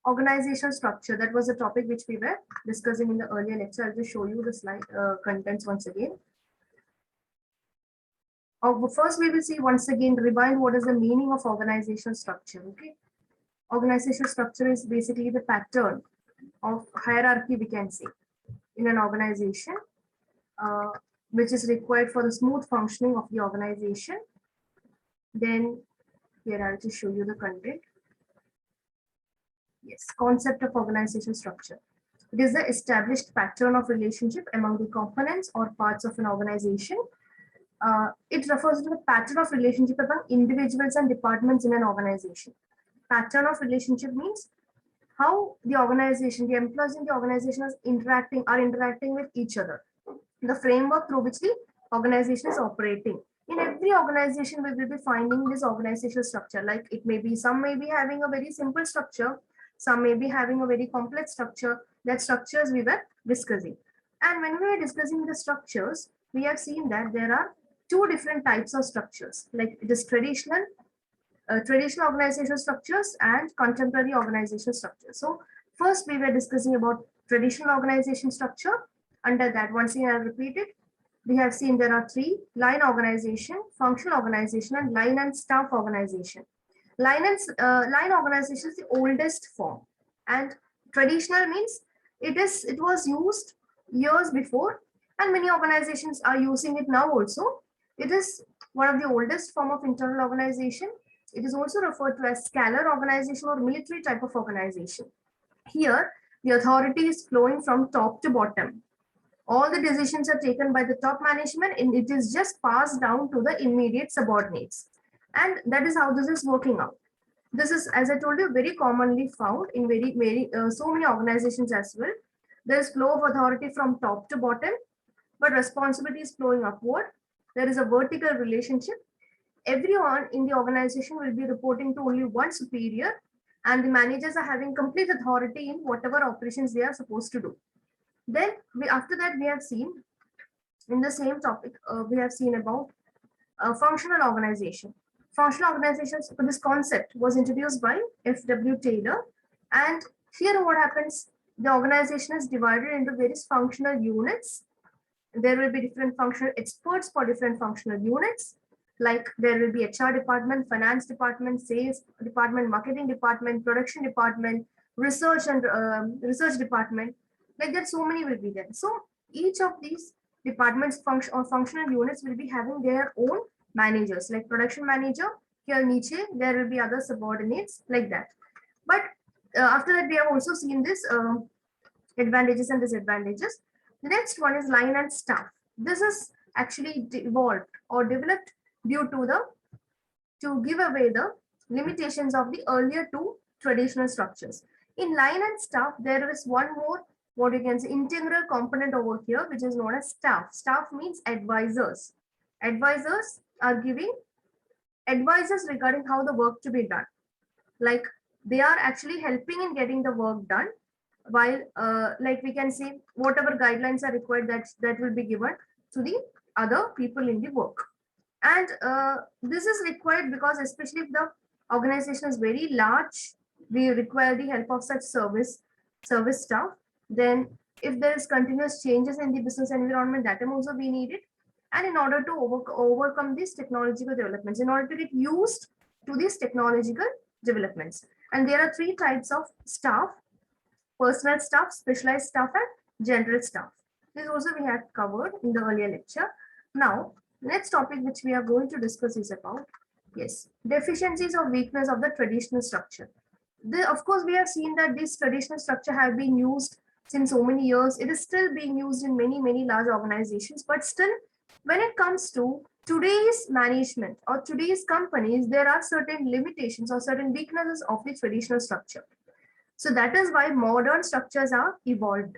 Organizational structure, that was the topic which we were discussing in the earlier lecture. I'll just show you the slide contents once again. First, we will see once again, rewind what is the meaning of organizational structure. Okay, organizational structure is basically the pattern of hierarchy, we can say, in an organization, which is required for the smooth functioning of the organization. Then here I'll just show you the content. Yes, concept of organizational structure. It is the established pattern of relationship among the components or parts of an organization. It refers to the pattern of relationship among individuals and departments in an organization. Pattern of relationship means how the organization, the employees in the organization are interacting with each other. The framework through which the organization is operating. In every organization, we will be finding this organizational structure. Like it may be, some may be having a very simple structure, some may be having a very complex structure. That structures we were discussing. And when we were discussing the structures, we have seen that there are two different types of structures. Like it is traditional organizational structures and contemporary organizational structures. So first we were discussing about traditional organization structure. Under that, once again I'll repeat it. We have seen there are three: line organization, functional organization, and line and staff organization. Line organization is the oldest form, and traditional means it was used years before, and many organizations are using it now also. It is one of the oldest form of internal organization. It is also referred to as scalar organization or military type of organization. Here, the authority is flowing from top to bottom. All the decisions are taken by the top management and it is just passed down to the immediate subordinates. And that is how this is working out. This is, as I told you, very commonly found in so many organizations as well. There is flow of authority from top to bottom, but responsibility is flowing upward. There is a vertical relationship. Everyone in the organization will be reporting to only one superior, and the managers are having complete authority in whatever operations they are supposed to do. Then after that, we have seen in the same topic, we have seen about functional organization. Functional organizations, this concept was introduced by F.W. Taylor. And here what happens, the organization is divided into various functional units. There will be different functional experts for different functional units. Like there will be HR department, finance department, sales department, marketing department, production department, research and research department. Like that, so many will be there. So each of these departments functional units will be having their own managers, like production manager. Here niche, there will be other subordinates like that. But after that, we have also seen this advantages and disadvantages. The next one is line and staff. This is actually evolved or developed due to give away the limitations of the earlier two traditional structures. In line and staff, there is one more, what you can say, integral component over here, which is known as staff. Staff means advisors. Advisors are giving advices regarding how the work to be done. Like they are actually helping in getting the work done, while like we can say whatever guidelines are required, that will be given to the other people in the work. And this is required because especially if the organization is very large, we require the help of such service staff. Then if there is continuous changes in the business environment, that time also we need it. And in order to overcome these technological developments, in order to get used to these technological developments. And there are three types of staff: personal staff, specialized staff, and general staff. This also we have covered in the earlier lecture. Now, next topic which we are going to discuss is about, yes, deficiencies or weakness of the traditional structure. Of course, we have seen that this traditional structure have been used since so many years. It is still being used in many large organizations, but still, when it comes to today's management or today's companies, there are certain limitations or certain weaknesses of the traditional structure. So that is why modern structures are evolved.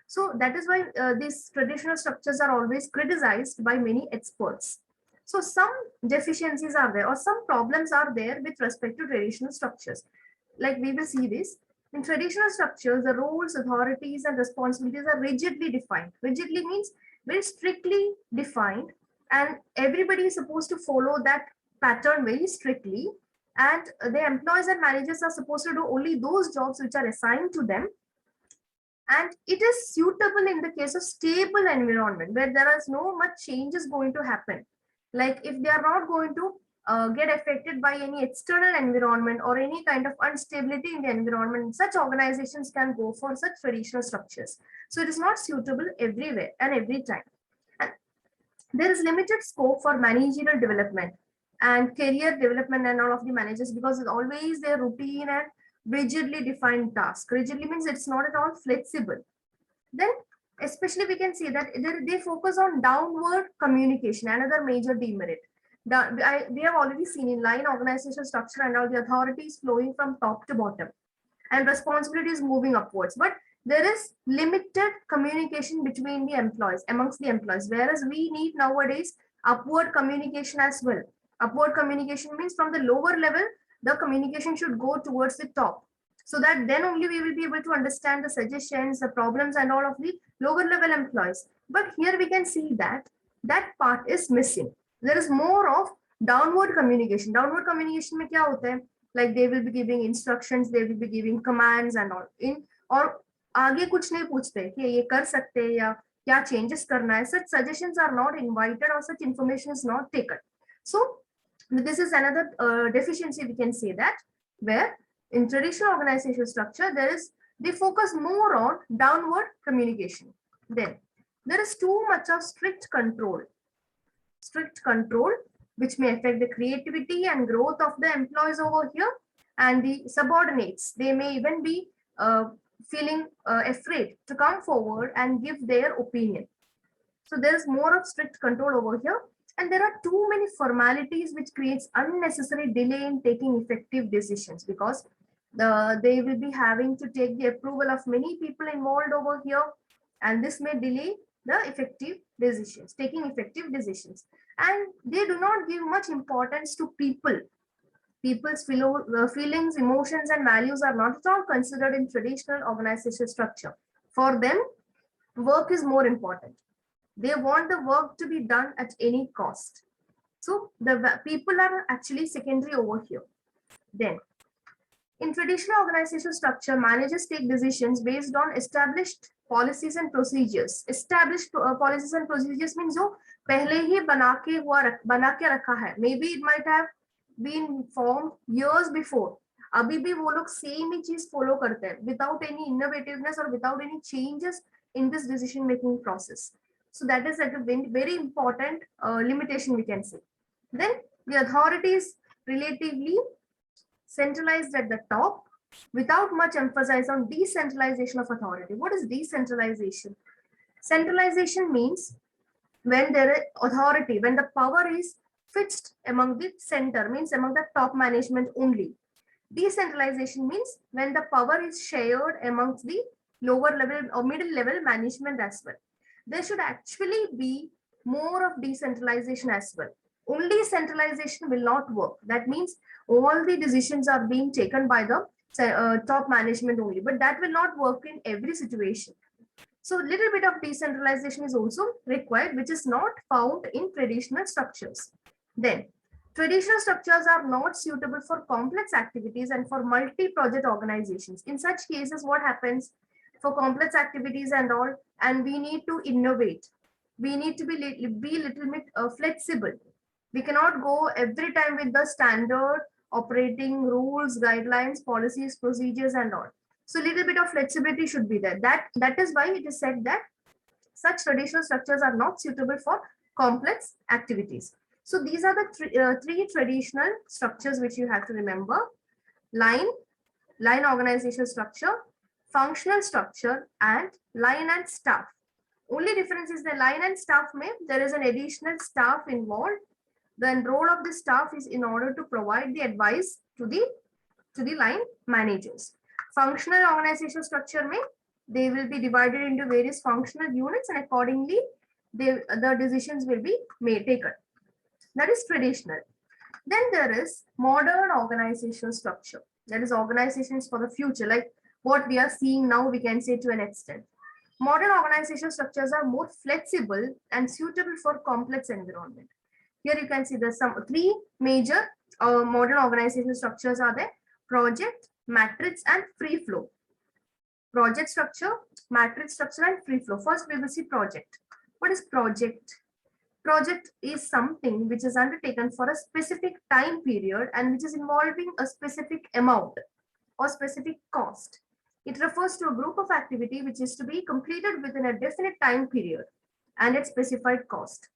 So that is why these traditional structures are always criticized by many experts. So some deficiencies are there or some problems are there with respect to traditional structures. Like we will see this. In traditional structures, the roles, authorities, and responsibilities are rigidly defined. Rigidly means very strictly defined, and everybody is supposed to follow that pattern very strictly. and the employees and managers are supposed to do only those jobs which are assigned to them, and it is suitable in the case of stable environment where there is no much changes going to happen. Like if they are not going to get affected by any external environment or any kind of instability in the environment, such organizations can go for such traditional structures. So it is not suitable everywhere and every time. And there is limited scope for managerial development and career development and all of the managers, because it's always their routine and rigidly defined task. Rigidly means it's not at all flexible. Then especially we can see that they focus on downward communication, another major demerit. We have already seen in line organizational structure and all, the authority is flowing from top to bottom and responsibility is moving upwards. But there is limited communication between the employees, amongst the employees, whereas we need nowadays upward communication as well. Upward communication means from the lower level, the communication should go towards the top, so that then only we will be able to understand the suggestions, the problems and all of the lower level employees. But here we can see that that part is missing. There is more of downward communication. Downward communication में क्या होता है? Like they will be giving instructions, they will be giving commands and all. और आगे कुछ नहीं पूछते कि ये कर सकते हैं या क्या changes करना है. Such suggestions are not invited or such information is not taken. So this is another deficiency we can say that, where in traditional organizational structure they focus more on downward communication. Then there is too much of strict control which may affect the creativity and growth of the employees over here, and the subordinates, they may even be feeling afraid to come forward and give their opinion. So there is more of strict control over here, and there are too many formalities which creates unnecessary delay in taking effective decisions, because they will be having to take the approval of many people involved over here, and this may delay the effective decisions, taking effective decisions. And they do not give much importance to people. People's feelings, emotions and values are not at all considered in traditional organizational structure. For them, work is more important. They want the work to be done at any cost. So the people are actually secondary over here. Then in traditional organizational structure, managers take decisions based on established policies and procedures. Established policies and procedures means जो पहले ही बना के रखा है. Maybe it might have been formed years before. अभी भी वो लोग same ही चीज follow करते हैं without any innovativeness or without any changes in this decision making process. So that is like a very important limitation we can say. Then the authority is relatively centralized at the top without much emphasis on decentralization of authority. What is decentralization? Centralization means when there is authority, when the power is fixed among the center, means among the top management only. Decentralization means when the power is shared amongst the lower level or middle level management as well. There should actually be more of decentralization as well. Only centralization will not work. That means all the decisions are being taken by the top management only, but that will not work in every situation. So a little bit of decentralization is also required, which is not found in traditional structures. Then traditional structures are not suitable for complex activities and for multi-project organizations. In such cases, what happens for complex activities and all, and we need to innovate. We need to be little bit flexible. We cannot go every time with the standard operating rules, guidelines, policies, procedures, and all. So a little bit of flexibility should be there. That is why it is said that such traditional structures are not suitable for complex activities. So these are the three traditional structures which you have to remember: line organizational structure, functional structure, and line and staff. Only difference is the line and staff there is an additional staff involved. The role of the staff is in order to provide the advice to the line managers. Functional organizational structure they will be divided into various functional units, and accordingly the decisions will be taken. That is traditional. Then there is modern organizational structure. That is organizations for the future, like what we are seeing now, we can say to an extent. Modern organizational structures are more flexible and suitable for complex environment. Here you can see there's three major modern organizational structures are there: project, matrix, and free flow. Project structure, matrix structure, and free flow. First, we will see project. What is project? Project is something which is undertaken for a specific time period and which is involving a specific amount or specific cost. It refers to a group of activity which is to be completed within a definite time period and at specified cost.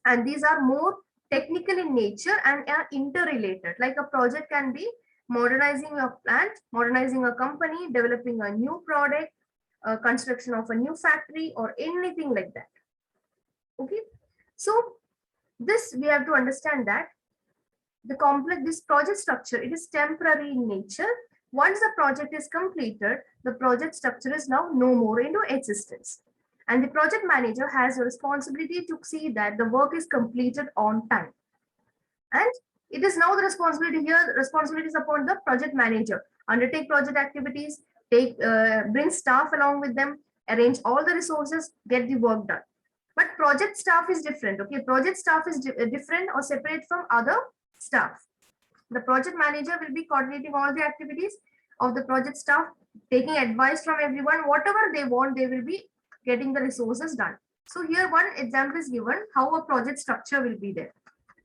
And these are more technical in nature and are interrelated. Like a project can be modernizing a plant, modernizing a company, developing a new product, construction of a new factory, or anything like that. Okay, so this we have to understand that this project structure, it is temporary in nature. Once the project is completed, the project structure is now no more into existence. And the project manager has a responsibility to see that the work is completed on time. And it is now the responsibility here, the responsibility is upon the project manager. Undertake project activities, bring staff along with them, arrange all the resources, get the work done. But project staff is different. Okay, project staff is different or separate from other staff. The project manager will be coordinating all the activities of the project staff, taking advice from everyone. Whatever they want, they will be getting the resources done. So here one example is given how a project structure will be there.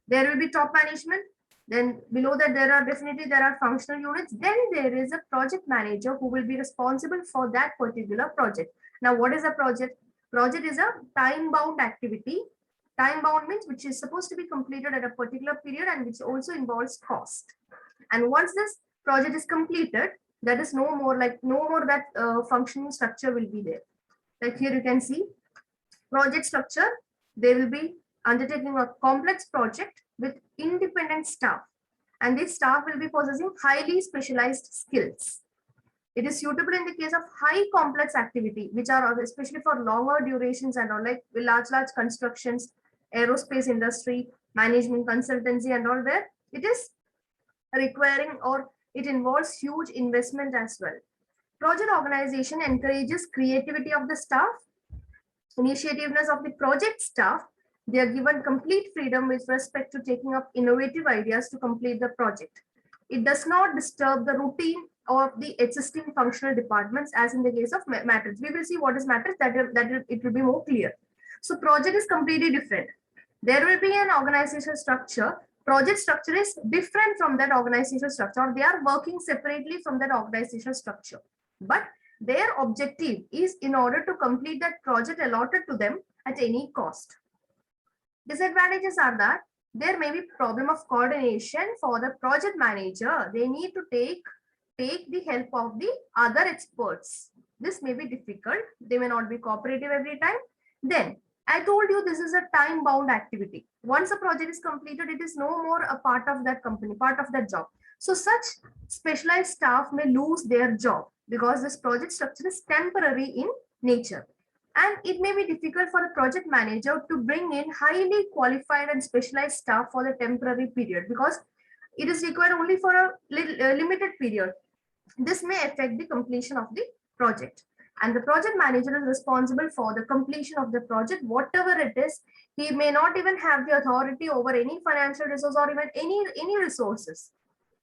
There will be top management. Then below that there are functional units. Then there is a project manager who will be responsible for that particular project. Now what is a project? Project is a time-bound activity. Time-bound means which is supposed to be completed at a particular period and which also involves cost. And once this project is completed, that is no more that functioning structure will be there. Like here you can see project structure. They will be undertaking a complex project with independent staff, and this staff will be possessing highly specialized skills. It is suitable in the case of high complex activity, which are especially for longer durations and all, like large constructions, aerospace industry, management consultancy and all, where it is requiring or it involves huge investment as well. Project organization encourages creativity of the staff, initiativeness of the project staff. They are given complete freedom with respect to taking up innovative ideas to complete the project. It does not disturb the routine of the existing functional departments, as in the case of matrix. We will see what is matrix, it will be more clear. So project is completely different. There will be an organizational structure. Project structure is different from that organizational structure, or they are working separately from that organizational structure. But their objective is in order to complete that project allotted to them at any cost. Disadvantages are that there may be problem of coordination for the project manager. They need to take the help of the other experts. This may be difficult. They may not be cooperative every time. Then I told you this is a time-bound activity. Once a project is completed, it is no more a part of that company, part of that job. So such specialized staff may lose their job because this project structure is temporary in nature. And it may be difficult for the project manager to bring in highly qualified and specialized staff for the temporary period because it is required only for a limited period. This may affect the completion of the project. And the project manager is responsible for the completion of the project, whatever it is. He may not even have the authority over any financial resource or even any resources.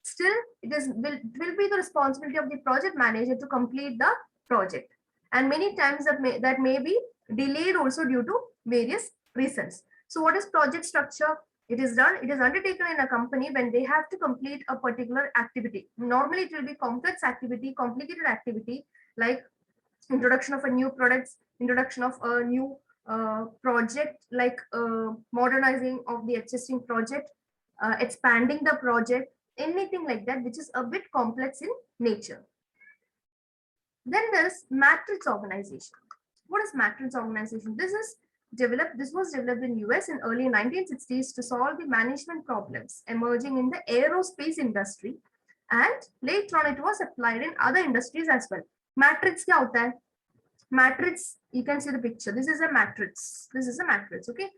Still, it will be the responsibility of the project manager to complete the project. And many times that may be delayed also due to various reasons. So what is project structure? It is undertaken in a company when they have to complete a particular activity. Normally it will be complex activity, complicated activity, like introduction of a new products, introduction of a new project, like modernizing of the existing project, expanding the project, anything like that, which is a bit complex in nature. Then there's matrix organization. What is matrix organization? This was developed in US in early 1960s to solve the management problems emerging in the aerospace industry, and later on it was applied in other industries as well. Matrix क्या होता है? Matrix, you can see the picture. This is a matrix. Okay.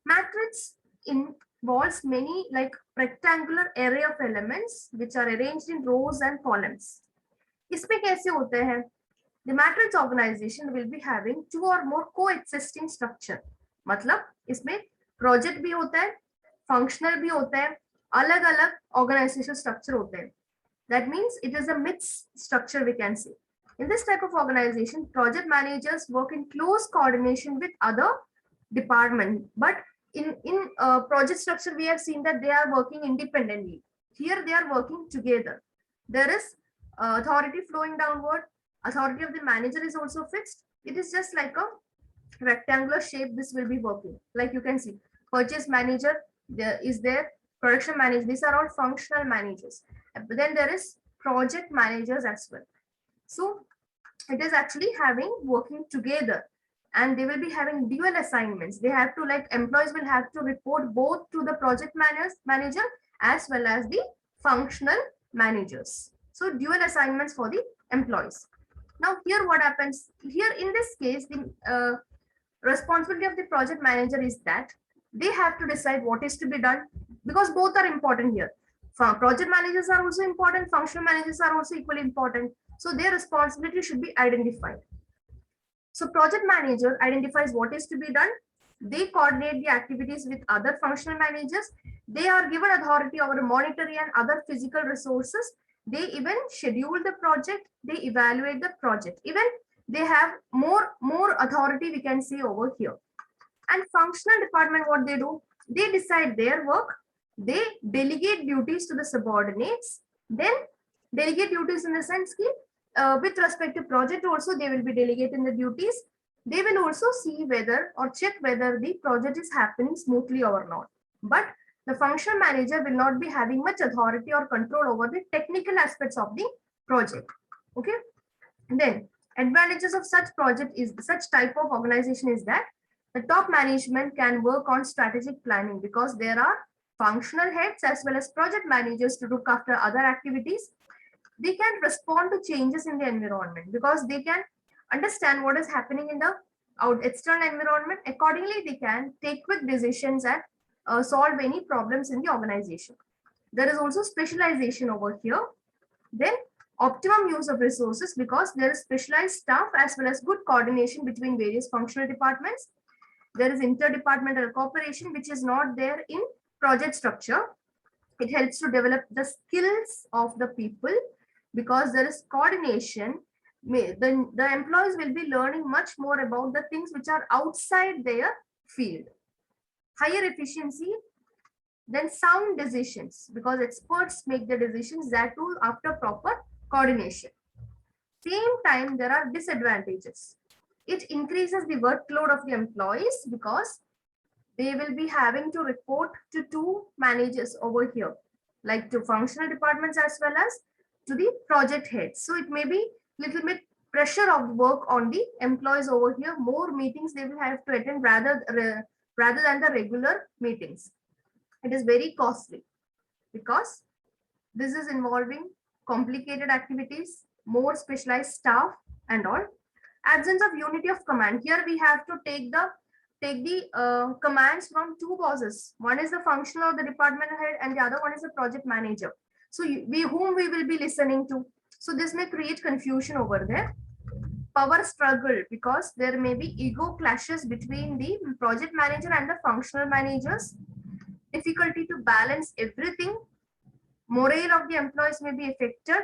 Matrix involves many like rectangular array of elements which are arranged in rows and columns. इसमें कैसे होते हैं? The matrix organization will be having two or more coexisting structure. मतलब इसमें project भी होता है, functional भी होता है, अलग अलग ऑर्गेनाइजेशन स्ट्रक्चर होते हैं. That means it is a mixed structure, we can say. In this type of organization, project managers work in close coordination with other departments. But in project structure, we have seen that they are working independently. Here, they are working together. There is authority flowing downward. Authority of the manager is also fixed. It is just like a rectangular shape. This will be working. Like you can see, purchase manager there is there, production manager. These are all functional managers. But then there is project managers as well. So it is actually having working together, and they will be having dual assignments. They have to, like, employees will have to report both to the project manager as well as the functional managers. So dual assignments for the employees. Now here what happens here in this case, the responsibility of the project manager is that they have to decide what is to be done, because both are important here. Project managers are also important, functional managers are also equally important. So their responsibility should be identified. So project manager identifies what is to be done. They coordinate the activities with other functional managers. They are given authority over monetary and other physical resources. They even schedule the project. They evaluate the project. Even they have more authority, we can see over here. And functional department, what they do, they decide their work. They delegate duties to the subordinates. Then delegate duties in the sense that with respect to project also, they will be delegating the duties. They will also see whether or check whether the project is happening smoothly or not. But the functional manager will not be having much authority or control over the technical aspects of the project. Okay. Then advantages of such project is such type of organization is that the top management can work on strategic planning, because there are functional heads as well as project managers to look after other activities. They can respond to changes in the environment, because they can understand what is happening in the external environment. Accordingly, they can take quick decisions and solve any problems in the organization. There is also specialization over here. Then optimum use of resources, because there is specialized staff as well as good coordination between various functional departments. There is interdepartmental cooperation, which is not there in project structure. It helps to develop the skills of the people, because there is coordination. The employees will be learning much more about the things which are outside their field. Higher efficiency, then sound decisions, because experts make the decisions, that too after proper coordination. Same time, there are disadvantages. It increases the workload of the employees, because they will be having to report to two managers over here, like to functional departments as well as to the project heads. So it may be little bit pressure of work on the employees over here. More meetings they will have to attend rather than the regular meetings. It is very costly, because this is involving complicated activities, more specialized staff and all. Absence of unity of command. Here we have to take the commands from two bosses. One is the functional or the department head, and the other one is the project manager. So whom we will be listening to. So this may create confusion over there. Power struggle, because there may be ego clashes between the project manager and the functional managers. Difficulty to balance everything. Morale of the employees may be affected.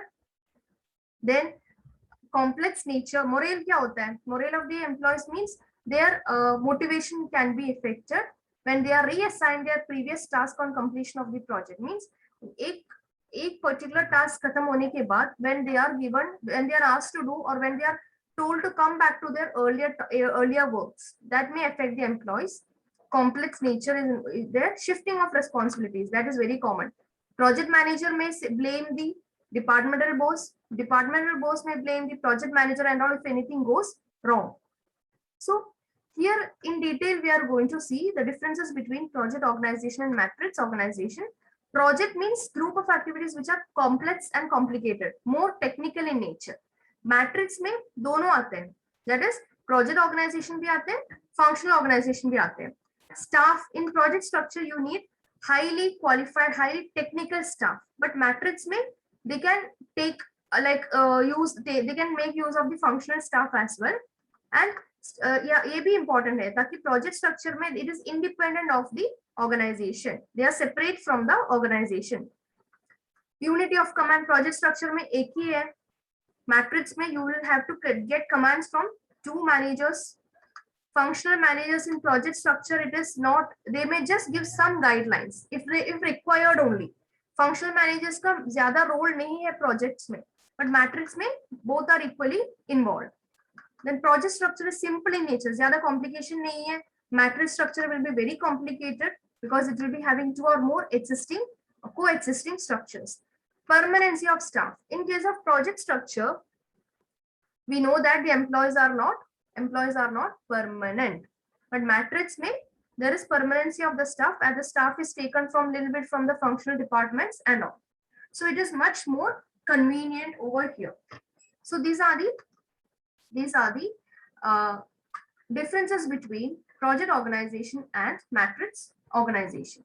Then complex nature. Morale kya hota hai? Morale of the employees means their motivation can be affected when they are reassigned their previous task on completion of the project. Means एक particular task खत्म होने के बाद, when they are asked to do, or when they are told to come back to their earlier works, that may affect the employees. Complex nature is there. Shifting of responsibilities, that is very common. Project manager may blame the departmental boss. Departmental boss may blame the project manager and all if anything goes wrong. So here in detail, we are going to see the differences between project organization and matrix organization. Project means group of activities which are complex and complicated, more technical in nature. Matrix में दोनों आते हैं, that is project organization भी आते हैं, functional organization भी आते हैं. Staff in project structure, you need highly qualified, highly technical staff, but matrix में they can take they can make use of the functional staff as well. And ये भी important है ताकि project structure में it is independent of the organization. They are separate from the organization. Unity of command project structure में एक ही है. Matrix में you will have to get commands from 2 managers. Functional managers in project structure, it is not, they may just give some guidelines if required only. Functional managers का ज्यादा role नहीं है projects में, but matrix में both are equally involved. Then project structure is simple in nature, ज्यादा complication नहीं है. Matrix structure will be very complicated because it will be having 2 or more existing coexisting structures. Permanency of staff. In case of project structure, we know that the employees are not permanent, but matrix mein there is permanency of the staff, and the staff is taken from little bit from the functional departments and all. So it is much more convenient over here. So these are the differences between project organization and matrix organization.